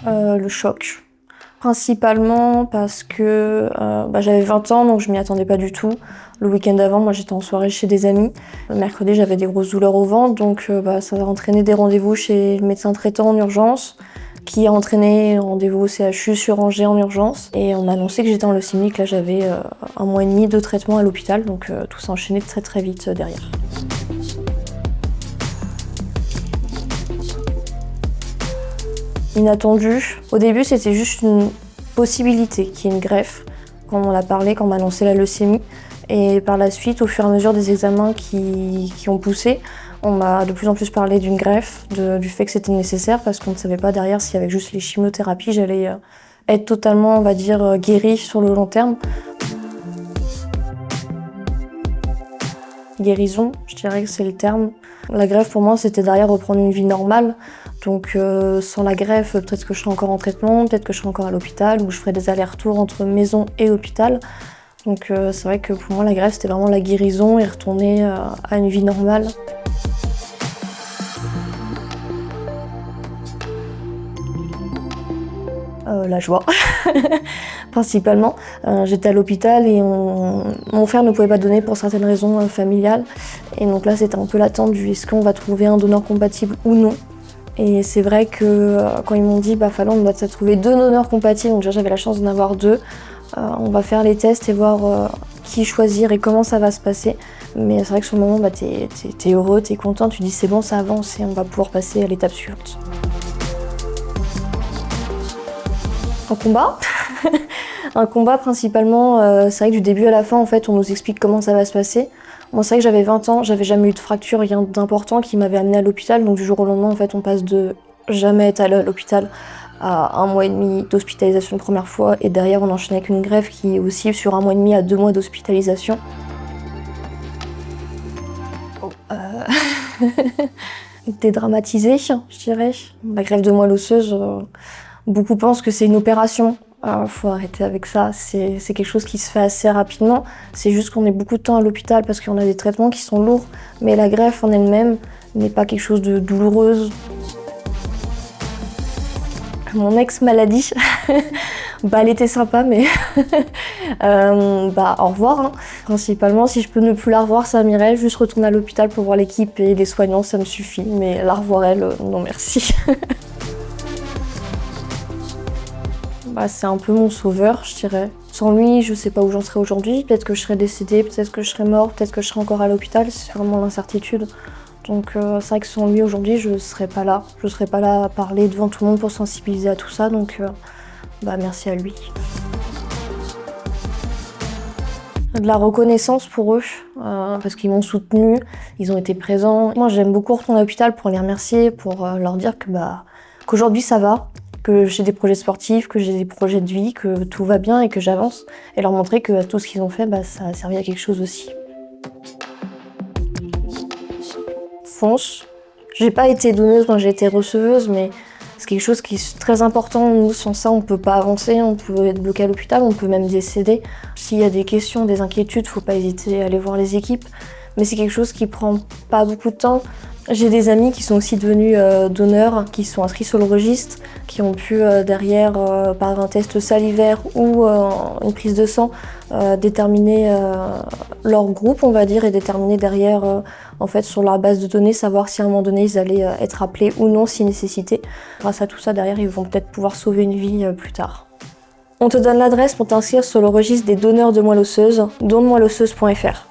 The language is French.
Le choc. Principalement parce que j'avais 20 ans, donc je m'y attendais pas du tout. Le week-end d'avant, moi j'étais en soirée chez des amis. Le mercredi, j'avais des grosses douleurs au ventre, donc ça a entraîné des rendez-vous chez le médecin traitant en urgence, qui a entraîné rendez-vous au CHU sur Angers en urgence. Et on m'a annoncé que j'étais en leucémie, que là j'avais 1 mois et demi de traitement à l'hôpital, donc tout s'est enchaîné très très vite derrière. Inattendu. Au début, c'était juste une possibilité qu'il y ait une greffe, quand on en a parlé, quand on m'a annoncé la leucémie. Et par la suite, au fur et à mesure des examens qui ont poussé, on m'a de plus en plus parlé d'une greffe, du fait que c'était nécessaire, parce qu'on ne savait pas derrière si avec juste les chimiothérapies, j'allais être totalement, on va dire, guérie sur le long terme. Guérison, je dirais que c'est le terme. La greffe, pour moi, c'était derrière reprendre une vie normale. Donc sans la greffe, peut-être que je serais encore en traitement, peut-être que je serais encore à l'hôpital, ou je ferais des allers-retours entre maison et hôpital. Donc c'est vrai que pour moi, la greffe, c'était vraiment la guérison et retourner à une vie normale. La joie, principalement. J'étais à l'hôpital et mon frère ne pouvait pas donner pour certaines raisons familiales. Et donc là, c'était un peu l'attente du est-ce qu'on va trouver un donneur compatible ou non. Et c'est vrai que quand ils m'ont dit Fallon, on doit trouver 2 donneurs compatibles, donc déjà j'avais la chance d'en avoir 2. On va faire les tests et voir qui choisir et comment ça va se passer. Mais c'est vrai que sur le moment, t'es heureux, t'es content, tu dis c'est bon, ça avance et on va pouvoir passer à l'étape suivante. Un combat. Un combat principalement, c'est vrai que du début à la fin, en fait, on nous explique comment ça va se passer. Moi, c'est vrai que j'avais 20 ans, j'avais jamais eu de fracture, rien d'important qui m'avait amené à l'hôpital. Donc du jour au lendemain, en fait, on passe de jamais être allé à l'hôpital à 1 mois et demi d'hospitalisation la première fois. Et derrière, on enchaîne avec une greffe qui est aussi sur 1 mois et demi à 2 mois d'hospitalisation. Dédramatisé, je dirais. La greffe de moelle osseuse, beaucoup pensent que c'est une opération. Faut arrêter avec ça, c'est quelque chose qui se fait assez rapidement. C'est juste qu'on est beaucoup de temps à l'hôpital parce qu'on a des traitements qui sont lourds, mais la greffe en elle-même n'est pas quelque chose de douloureuse. Mon ex-maladie, elle était sympa, mais au revoir. Hein. Principalement, si je peux ne plus la revoir, ça m'irait. Juste retourner à l'hôpital pour voir l'équipe et les soignants, ça me suffit. Mais la revoir elle, non merci. C'est un peu mon sauveur, je dirais. Sans lui, je sais pas où j'en serais aujourd'hui. Peut-être que je serais décédée, peut-être que je serais morte, peut-être que je serais encore à l'hôpital. C'est vraiment l'incertitude. Donc c'est vrai que sans lui aujourd'hui, je serais pas là. Je serais pas là à parler devant tout le monde pour sensibiliser à tout ça. Donc merci à lui. De la reconnaissance pour eux, parce qu'ils m'ont soutenue, ils ont été présents. Moi, j'aime beaucoup retourner à l'hôpital pour les remercier, pour leur dire que qu'aujourd'hui ça va. Que j'ai des projets sportifs, que j'ai des projets de vie, que tout va bien et que j'avance. Et leur montrer que tout ce qu'ils ont fait, ça a servi à quelque chose aussi. Fonce. J'ai pas été donneuse, moi j'ai été receveuse, mais c'est quelque chose qui est très important. Nous, sans ça, on peut pas avancer, on peut être bloqué à l'hôpital, on peut même décéder. S'il y a des questions, des inquiétudes, faut pas hésiter à aller voir les équipes. Mais c'est quelque chose qui prend pas beaucoup de temps. J'ai des amis qui sont aussi devenus donneurs, qui sont inscrits sur le registre, qui ont pu derrière, par un test salivaire ou une prise de sang, déterminer leur groupe, on va dire, et déterminer derrière, en fait, sur leur base de données, savoir si à un moment donné, ils allaient être appelés ou non si nécessité. Grâce à tout ça, derrière, ils vont peut-être pouvoir sauver une vie plus tard. On te donne l'adresse pour t'inscrire sur le registre des donneurs de moelle osseuse, donnemoelleosseuse.fr.